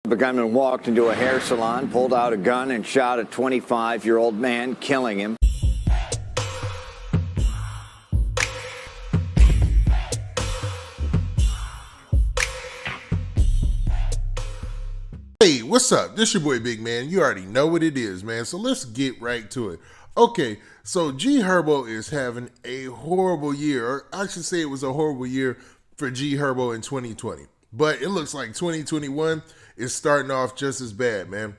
The gunman walked into a hair salon, pulled out a gun, and shot a 25-year-old man, killing him. Hey, what's up? This your boy Big Man. You already know what it is, man. So let's get right to it. Okay, so G Herbo is having a horrible year, or I should say it was a horrible year for G Herbo in 2020. But it looks like 2021 is starting off just as bad, man.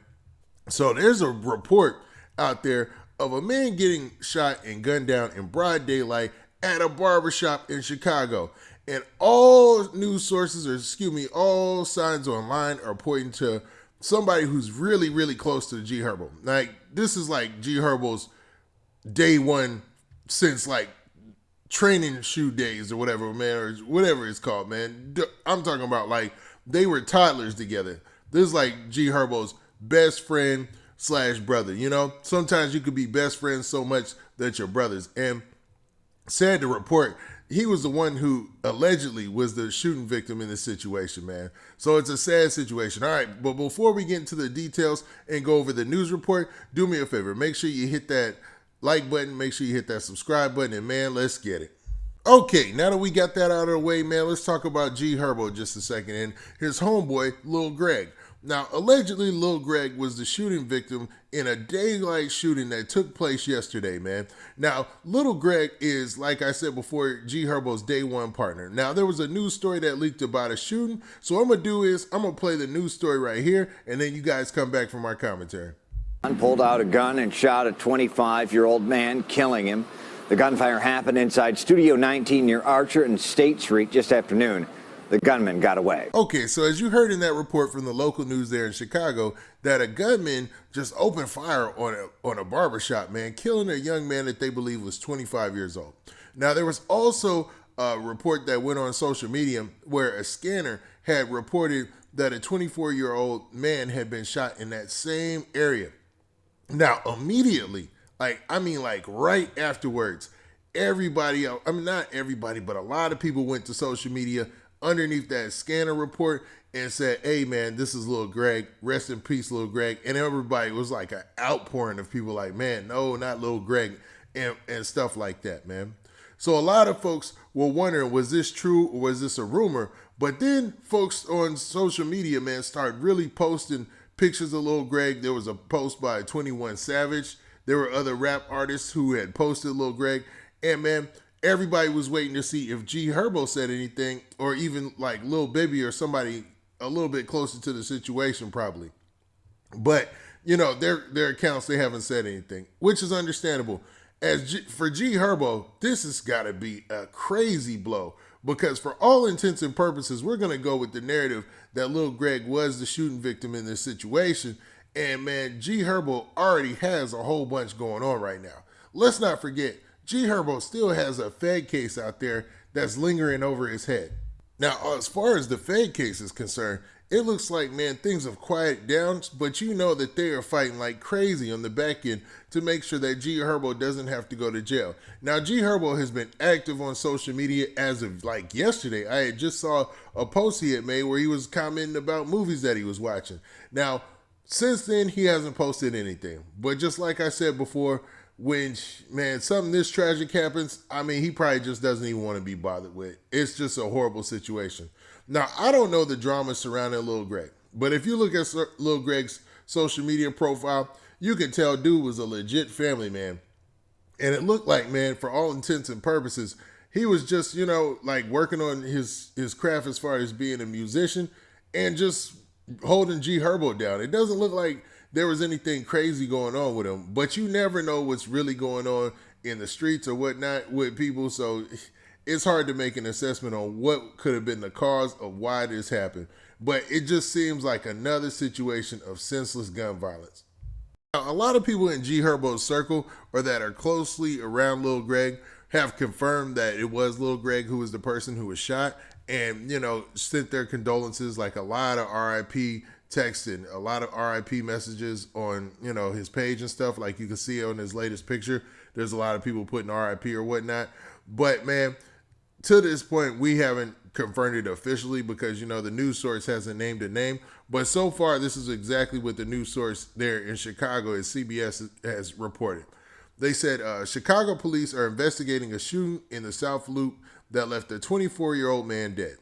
So there's a report out there of a man getting shot and gunned down in broad daylight at a barbershop in Chicago. And all news sources, or excuse me, all signs online are pointing to somebody who's really, really close to G Herbo. Like, this is like G Herbo's day one since like training shoe days or whatever, man, or whatever it's called, man. I'm talking about like they were toddlers together. This is like G Herbo's best friend / brother, you know? Sometimes you could be best friends so much that you're brothers. And sad to report, he was the one who allegedly was the shooting victim in this situation, man. So it's a sad situation. All right, but before we get into the details and go over the news report, do me a favor. Make sure you hit that like button. Make sure you hit that subscribe button. And, man, let's get it. Okay, now that we got that out of the way, man, let's talk about G Herbo just a second and his homeboy, Lil Greg. Now, allegedly, Lil Greg was the shooting victim in a daylight shooting that took place yesterday, man. Now, Lil Greg is, like I said before, G Herbo's day one partner. Now, there was a news story that leaked about a shooting. So what I'm going to do is I'm going to play the news story right here, and then you guys come back from our commentary. Pulled out a gun and shot a 25-year-old man, killing him. The gunfire happened inside Studio 19 near Archer and State Street just after noon. The gunman got away. Okay, so as you heard in that report from the local news there in Chicago, that a gunman just opened fire on a barbershop, man, killing a young man that they believe was 25 years old. Now, there was also a report that went on social media where a scanner had reported that a 24-year-old man had been shot in that same area. Now, immediately, like right afterwards, everybody else, I mean, not everybody, but a lot of people went to social media underneath that scanner report and said, hey, man, this is Lil Greg. Rest in peace, Lil Greg. And everybody was like an outpouring of people like, man, no, not Lil Greg, and stuff like that, man. So a lot of folks were wondering, was this true or was this a rumor? But then folks on social media, man, started really posting pictures of Lil Greg. There was a post by 21 Savage. There were other rap artists who had posted Lil Greg. And, man, everybody was waiting to see if G Herbo said anything, or even like Lil Baby or somebody a little bit closer to the situation probably. But, you know, their accounts, they haven't said anything, which is understandable. For G Herbo, this has got to be a crazy blow, because for all intents and purposes, we're going to go with the narrative that Lil Greg was the shooting victim in this situation. And, man, G Herbo already has a whole bunch going on right now. Let's not forget, G Herbo still has a Fed case out there that's lingering over his head. Now, as far as the Fed case is concerned, it looks like, man, things have quieted down, but you know that they are fighting like crazy on the back end to make sure that G Herbo doesn't have to go to jail. Now, G Herbo has been active on social media as of like yesterday. I had just saw a post he had made where he was commenting about movies that he was watching. Now, since then, he hasn't posted anything. But just like I said before, when, man, something this tragic happens, I mean, he probably just doesn't even want to be bothered with. It's just a horrible situation. Now, I don't know the drama surrounding Lil Greg, but if you look at Lil Greg's social media profile, you can tell dude was a legit family man. And it looked like, man, for all intents and purposes, he was just, you know, like working on his craft as far as being a musician and just holding G Herbo down. It doesn't look like there was anything crazy going on with him, but you never know what's really going on in the streets or whatnot with people. So it's hard to make an assessment on what could have been the cause of why this happened. But it just seems like another situation of senseless gun violence. Now, a lot of people in G Herbo's circle, or that are closely around Lil Greg, have confirmed that it was Lil Greg who was the person who was shot, and, you know, sent their condolences, like a lot of RIP texts and a lot of RIP messages on, you know, his page and stuff. Like you can see on his latest picture, there's a lot of people putting RIP or whatnot. But, man, to this point, we haven't confirmed it officially because, the news source hasn't named a name. But so far, this is exactly what the news source there in Chicago, as CBS has reported. They said Chicago police are investigating a shooting in the South Loop that left a 24-year-old man dead.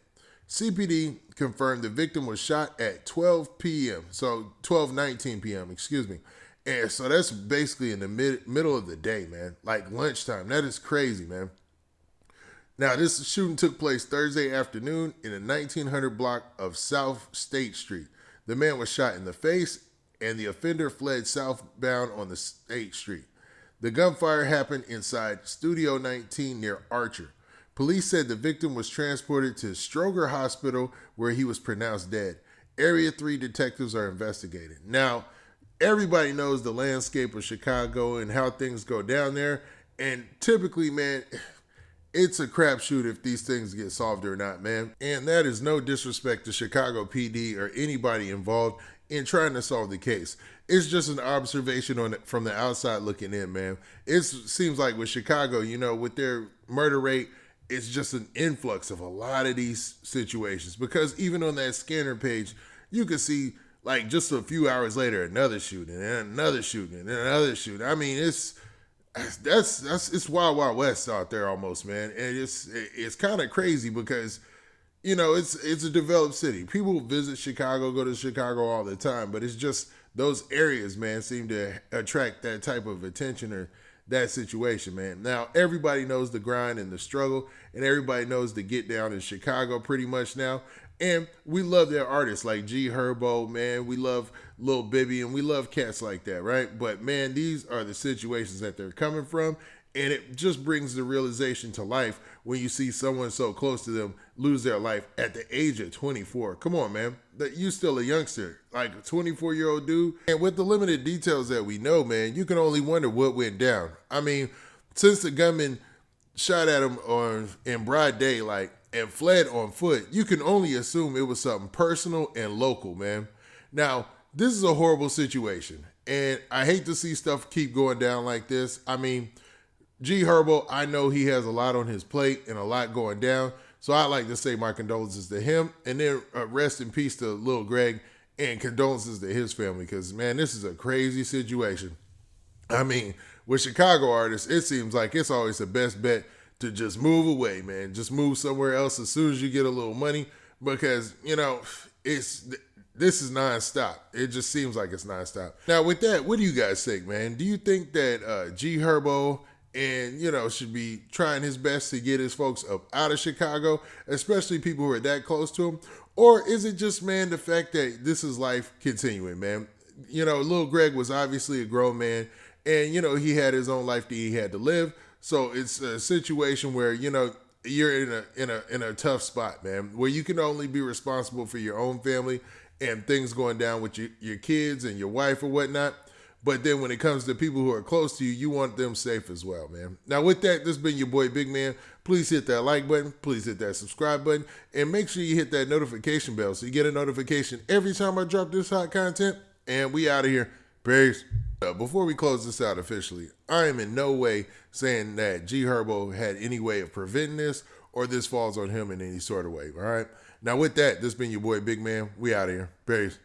CPD confirmed the victim was shot at 12 p.m., so 12:19 p.m., excuse me. And so that's basically in the middle of the day, man, like lunchtime. That is crazy, man. Now, this shooting took place Thursday afternoon in a 1900 block of South State Street. The man was shot in the face, and the offender fled southbound on the State Street. The gunfire happened inside Studio 19 near Archer. Police said the victim was transported to Stroger Hospital where he was pronounced dead. Area 3 detectives are investigating. Now, everybody knows the landscape of Chicago and how things go down there. And typically, man, it's a crapshoot if these things get solved or not, man. And that is no disrespect to Chicago PD or anybody involved in trying to solve the case. It's just an observation on it from the outside looking in, man. It seems like with Chicago, with their murder rate, it's just an influx of a lot of these situations. Because even on that scanner page, you can see, like, just a few hours later, another shooting and another shooting and another shooting. I mean, it's Wild Wild West out there almost, man. And it's kind of crazy because it's a developed city. People visit Chicago, go to Chicago all the time, but it's just those areas, man, seem to attract that type of attention or that situation, man. Now, everybody knows the grind and the struggle, and everybody knows the get down in Chicago pretty much now. And we love their artists like G Herbo, man. We love Lil Bibby, and we love cats like that, right? But, man, these are the situations that they're coming from. And it just brings the realization to life when you see someone so close to them lose their life at the age of 24. Come on, man. That you still a youngster, like a 24-year-old dude. And with the limited details that we know, man, you can only wonder what went down. I mean, since the gunman shot at him in broad daylight and fled on foot, you can only assume it was something personal and local, man. Now, this is a horrible situation. And I hate to see stuff keep going down like this. I mean, G Herbo, I know he has a lot on his plate and a lot going down. So I'd like to say my condolences to him. And then rest in peace to Lil Greg and condolences to his family. Because, man, this is a crazy situation. I mean, with Chicago artists, it seems like it's always the best bet to just move away, man. Just move somewhere else as soon as you get a little money. Because, this is nonstop. It just seems like it's nonstop. Now, with that, what do you guys think, man? Do you think that G Herbo and, should be trying his best to get his folks up out of Chicago, especially people who are that close to him? Or is it just, man, the fact that this is life continuing, man? Lil Greg was obviously a grown man, and, he had his own life that he had to live. So it's a situation where, you're in a tough spot, man, where you can only be responsible for your own family and things going down with your kids and your wife or whatnot. But then when it comes to people who are close to you, you want them safe as well, man. Now, with that, this has been your boy, Big Man. Please hit that like button. Please hit that subscribe button. And make sure you hit that notification bell so you get a notification every time I drop this hot content. And we out of here. Peace. Before we close this out officially, I am in no way saying that G Herbo had any way of preventing this or this falls on him in any sort of way, all right? Now, with that, this has been your boy, Big Man. We out of here. Peace.